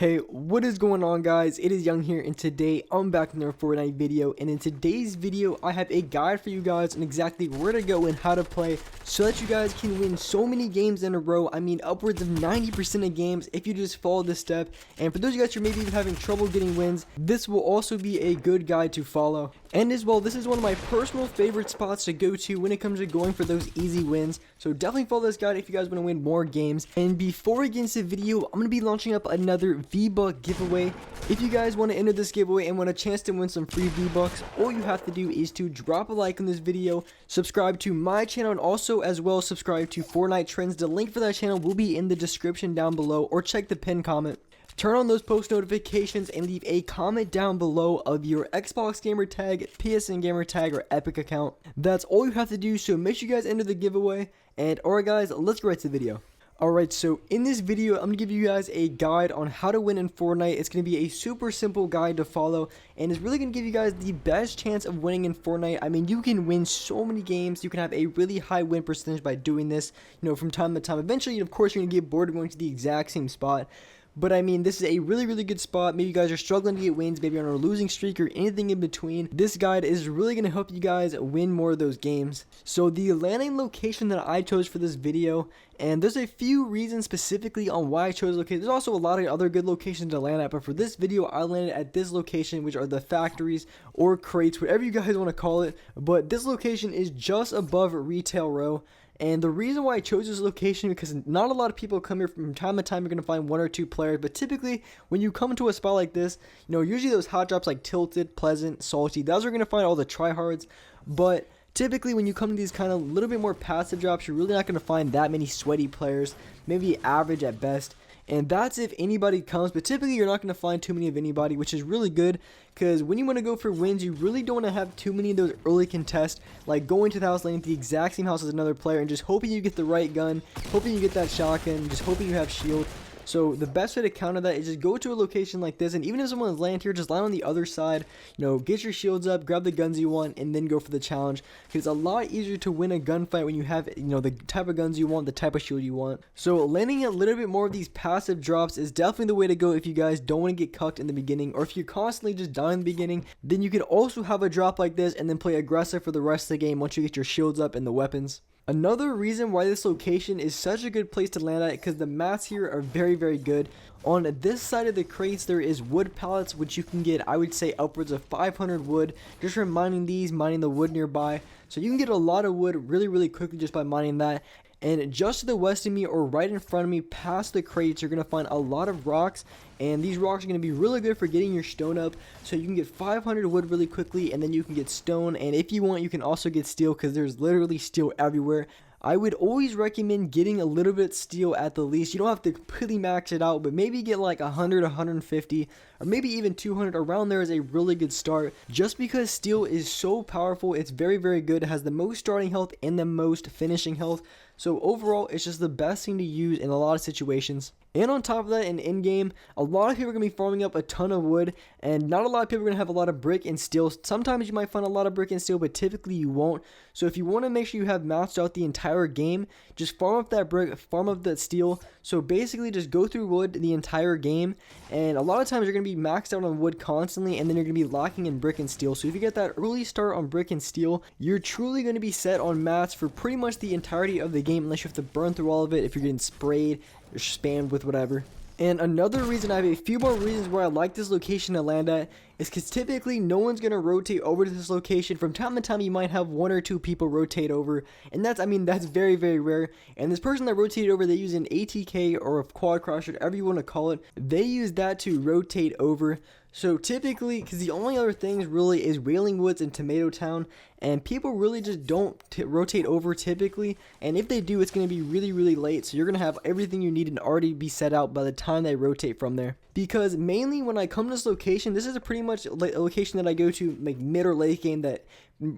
Hey, what is going on, guys? It is Young here, and today I'm back in another Fortnite video. And in today's video, I have a guide for you guys on exactly where to go and how to play so that you guys can win so many games in a row. I mean, upwards of 90% of games if you just follow this step. And for those of you guys who are maybe even having trouble getting wins, this will also be a good guide to follow. And as well, this is one of my personal favorite spots to go to when it comes to going for those easy wins. So definitely follow this guide if you guys want to win more games. And before we get into the video, I'm going to be launching up another V-Buck giveaway. If you guys want to enter this giveaway and want a chance to win some free V-Bucks, all you have to do is to drop a like on this video, subscribe to my channel, and also as well subscribe to Fortnite Trends. The link for that channel will be in the description down below, or check the pinned comment. Turn on those post notifications and leave a comment down below of your Xbox gamer tag, PSN gamer tag, or Epic account. That's all you have to do, so make sure you guys enter the giveaway. And alright guys, let's get right to the video. Alright, so in this video, I'm going to give you guys a guide on how to win in Fortnite. It's going to be a super simple guide to follow, and it's really going to give you guys the best chance of winning in Fortnite. I mean, you can win so many games. You can have a really high win percentage by doing this, from time to time. Eventually, of course, you're going to get bored of going to the exact same spot. But I mean, this is a really good spot. Maybe you guys are struggling to get wins, maybe you're on a losing streak or anything in between. This guide is really going to help you guys win more of those games. So the landing location that I chose for this video, and there's a few reasons specifically on why I chose location. There's also a lot of other good locations to land at, but for this video, I landed at this location, which are the factories or crates, whatever you guys want to call it. But this location is just above Retail Row. And the reason why I chose this location, because not a lot of people come here. From time to time, you're going to find one or two players. But typically, when you come to a spot like this, usually those hot drops like Tilted, Pleasant, Salty, those are going to find all the tryhards. But typically, when you come to these kind of little bit more passive drops, you're really not going to find that many sweaty players. Maybe average at best. And that's if anybody comes, but typically you're not going to find too many of anybody, which is really good, because when you want to go for wins, you really don't want to have too many of those early contests, like going to the house lane, the exact same house as another player, and just hoping you get the right gun, hoping you get that shotgun, just hoping you have shield. So the best way to counter that is just go to a location like this, and even if someone's land here, just land on the other side, get your shields up, grab the guns you want, and then go for the challenge. Because it's a lot easier to win a gunfight when you have, the type of guns you want, the type of shield you want. So landing a little bit more of these passive drops is definitely the way to go if you guys don't want to get cucked in the beginning, or if you're constantly just dying in the beginning. Then you can also have a drop like this and then play aggressive for the rest of the game once you get your shields up and the weapons. Another reason why this location is such a good place to land at, because the mats here are very good. On this side of the crates, there is wood pallets, which you can get, I would say, upwards of 500 wood just from mining the wood nearby. So you can get a lot of wood really quickly just by mining that. And just to the west of me, or right in front of me, past the crates, you're going to find a lot of rocks. And these rocks are going to be really good for getting your stone up. So you can get 500 wood really quickly, and then you can get stone. And if you want, you can also get steel, because there's literally steel everywhere. I would always recommend getting a little bit steel at the least. You don't have to completely max it out, but maybe get like 100, 150, or maybe even 200. Around there is a really good start. Just because steel is so powerful, it's very good. It has the most starting health and the most finishing health. So overall, it's just the best thing to use in a lot of situations. And on top of that, in in-game, a lot of people are going to be farming up a ton of wood, and not a lot of people are going to have a lot of brick and steel. Sometimes you might find a lot of brick and steel, but typically you won't. So if you want to make sure you have maxed out the entire game, just farm up that brick, farm up that steel. So basically just go through wood the entire game, and a lot of times you're going to be maxed out on wood constantly, and then you're going to be lacking in brick and steel. So if you get that early start on brick and steel, you're truly going to be set on mats for pretty much the entirety of the game, unless you have to burn through all of it if you're getting sprayed or spammed with whatever. And another reason, I have a few more reasons why I like this location to land at, is because typically no one's going to rotate over to this location. From time to time, you might have one or two people rotate over, and that's very rare. And this person that rotated over, they use an ATK or a quad crusher, whatever you want to call it. They use that to rotate over. So typically, because the only other things really is Wailing Woods and Tomato Town, and people really just don't rotate over typically, and if they do, it's going to be really late, so you're going to have everything you need and already be set out by the time they rotate from there. Because mainly when I come to this location, this is a pretty much a location that I go to like mid or late game that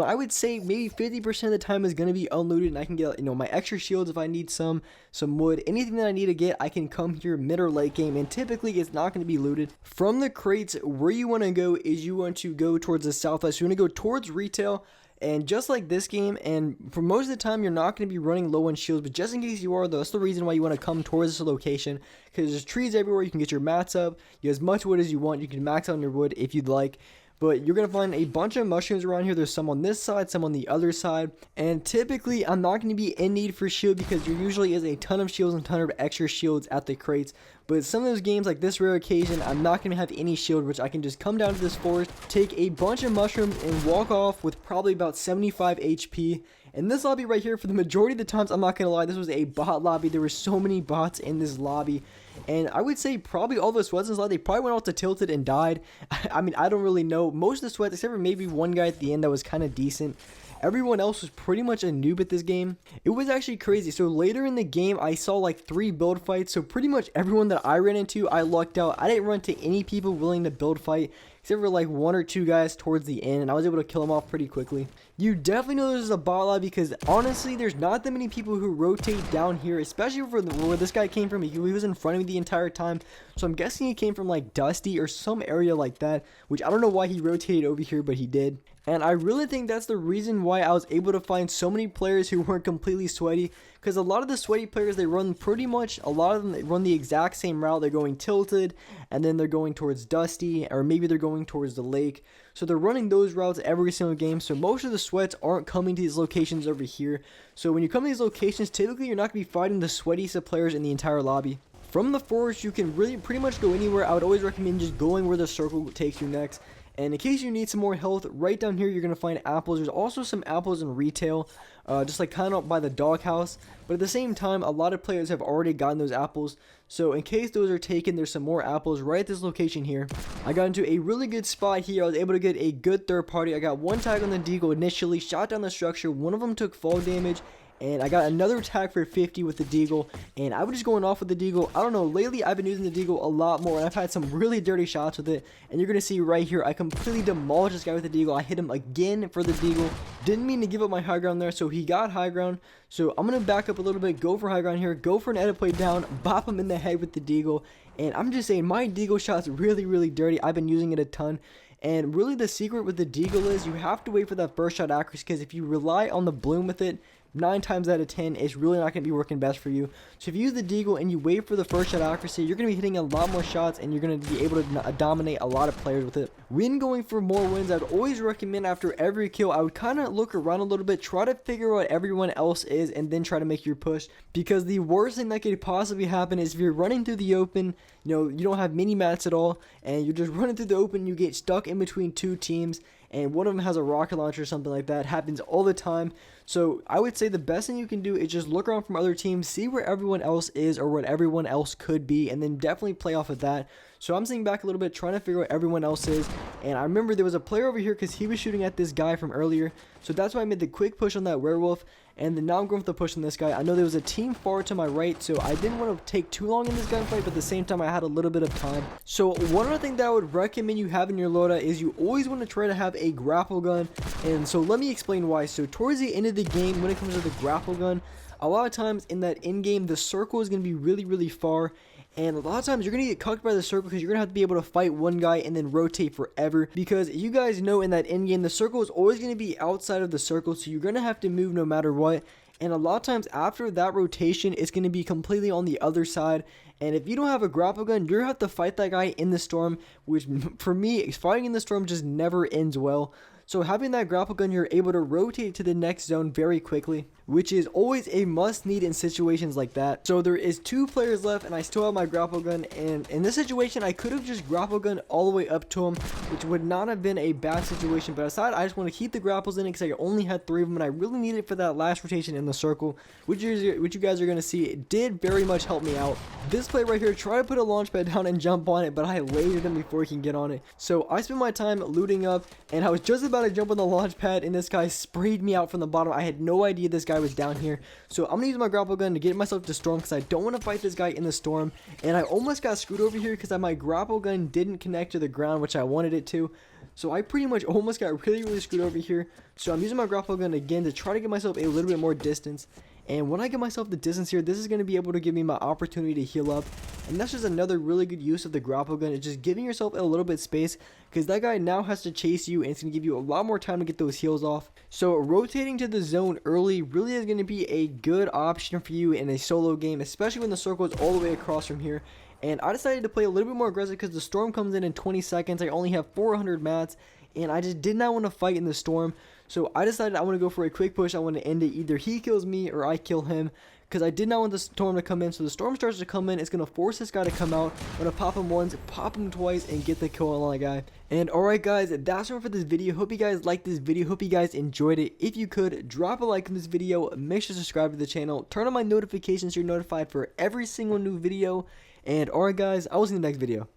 I would say maybe 50% of the time is going to be unlooted, and I can get my extra shields if I need some wood, anything that I need to get, I can come here mid or late game, and typically it's not going to be looted. From the crates, where you want to go is you want to go towards the southwest. You want to go towards retail, And just like this game, and for most of the time, you're not going to be running low on shields, but just in case you are, though, that's the reason why you want to come towards this location, because there's trees everywhere. You can get your mats up, you have as much wood as you want, you can max out on your wood if you'd like. But you're going to find a bunch of mushrooms around here. There's some on this side, some on the other side. And typically, I'm not going to be in need for shield because there usually is a ton of shields and a ton of extra shields at the crates. But some of those games, like this rare occasion, I'm not going to have any shield, which I can just come down to this forest, take a bunch of mushrooms, and walk off with probably about 75 HP. And this lobby right here, for the majority of the times, I'm not going to lie, this was a bot lobby. There were so many bots in this lobby. And I would say probably all the sweats in this lobby, they probably went off to Tilted and died. I mean, I don't really know. Most of the sweats, except for maybe one guy at the end that was kind of decent. Everyone else was pretty much a noob at this game. It was actually crazy. So later in the game, I saw like 3 build fights. So pretty much everyone that I ran into, I lucked out. I didn't run into any people willing to build fight, except for like 1 or 2 guys towards the end, and I was able to kill them off pretty quickly. You definitely know this is a bot lobby because honestly, there's not that many people who rotate down here, especially for where this guy came from. He was in front of me the entire time, so I'm guessing he came from like Dusty or some area like that, which I don't know why he rotated over here, but he did. And I really think that's the reason why I was able to find so many players who weren't completely sweaty, because a lot of the sweaty players, they run pretty much, a lot of them they run the exact same route. They're going Tilted, and then they're going towards Dusty, or maybe they're going towards the lake. So they're running those routes every single game, so most of the sweats aren't coming to these locations over here. So when you come to these locations, typically you're not going to be fighting the sweatiest of players in the entire lobby. From the forest, you can really pretty much go anywhere. I would always recommend just going where the circle takes you next. And in case you need some more health, right down here you're going to find apples. There's also some apples in retail, just like kind of by the doghouse. But at the same time, a lot of players have already gotten those apples. So in case those are taken, there's some more apples right at this location here. I got into a really good spot here. I was able to get a good third party. I got 1 tag on the deagle initially, shot down the structure. One of them took fall damage. And I got another tag for 50 with the deagle, and I was just going off with the deagle. I don't know, lately I've been using the deagle a lot more, and I've had some really dirty shots with it. And you're going to see right here, I completely demolished this guy with the deagle. I hit him again for the deagle. Didn't mean to give up my high ground there, so he got high ground. So I'm going to back up a little bit, go for high ground here, go for an edit play down, bop him in the head with the deagle. And I'm just saying, my deagle shot's really dirty. I've been using it a ton. And really the secret with the deagle is you have to wait for that first shot accuracy, because if you rely on the bloom with it, 9 times out of 10, it's really not going to be working best for you. So if you use the deagle and you wait for the first shot accuracy, you're going to be hitting a lot more shots, and you're going to be able to dominate a lot of players with it. When going for more wins, I'd always recommend after every kill, I would kind of look around a little bit, try to figure out what everyone else is, and then try to make your push. Because the worst thing that could possibly happen is if you're running through the open, you don't have mini mats at all, and you're just running through the open, you get stuck in between 2 teams, and one of them has a rocket launcher or something like that. It happens all the time. So I would say the best thing you can do is just look around from other teams, see where everyone else is or what everyone else could be, and then definitely play off of that. So I'm sitting back a little bit, trying to figure out what everyone else is. And I remember there was a player over here because he was shooting at this guy from earlier. So that's why I made the quick push on that werewolf. And then now I'm going for the push on this guy. I know there was a team far to my right, so I didn't want to take too long in this gunfight, but at the same time I had a little bit of time. So one other thing that I would recommend you have in your loadout is you always want to try to have a grapple gun. And so let me explain why. So towards the end of the game, when it comes to the grapple gun, a lot of times in that end game, the circle is going to be really far. And a lot of times you're going to get cucked by the circle because you're going to have to be able to fight one guy and then rotate forever. Because you guys know in that end game, the circle is always going to be outside of the circle. So you're going to have to move no matter what. And a lot of times after that rotation, it's going to be completely on the other side. And if you don't have a grapple gun, you're going to have to fight that guy in the storm. Which for me, fighting in the storm just never ends well. So having that grapple gun, you're able to rotate to the next zone very quickly, which is always a must need in situations like that. So there is 2 players left and I still have my grapple gun, and in this situation I could have just grapple gun all the way up to him, which would not have been a bad situation, but aside I just want to keep the grapples in it because I only had 3 of them and I really needed it for that last rotation in the circle, which you guys are going to see. It did very much help me out. This play right here, try to put a launch pad down and jump on it, but I lasered him before he can get on it. So I spent my time looting up and I was just about to jump on the launch pad and this guy sprayed me out from the bottom. I had no idea this guy was down here. So I'm gonna use my grapple gun to get myself to storm because I don't want to fight this guy in the storm. And I almost got screwed over here because my grapple gun didn't connect to the ground, which I wanted it to. So I pretty much almost got really screwed over here. So I'm using my grapple gun again to try to get myself a little bit more distance. And when I get myself the distance here, this is going to be able to give me my opportunity to heal up. And that's just another really good use of the grapple gun. It's just giving yourself a little bit space, because that guy now has to chase you, and it's going to give you a lot more time to get those heals off. So rotating to the zone early really is going to be a good option for you in a solo game, especially when the circle is all the way across from here. And I decided to play a little bit more aggressive because the storm comes in 20 seconds. I only have 400 mats, and I just did not want to fight in the storm. So I decided I want to go for a quick push. I want to end it. Either he kills me or I kill him, because I did not want the storm to come in. So the storm starts to come in. It's going to force this guy to come out. I'm going to pop him once, pop him twice, and get the kill on that guy. And alright guys, that's all for this video. Hope you guys liked this video. Hope you guys enjoyed it. If you could, drop a like on this video. Make sure to subscribe to the channel. Turn on my notifications so you're notified for every single new video. And alright guys, I will see you in the next video.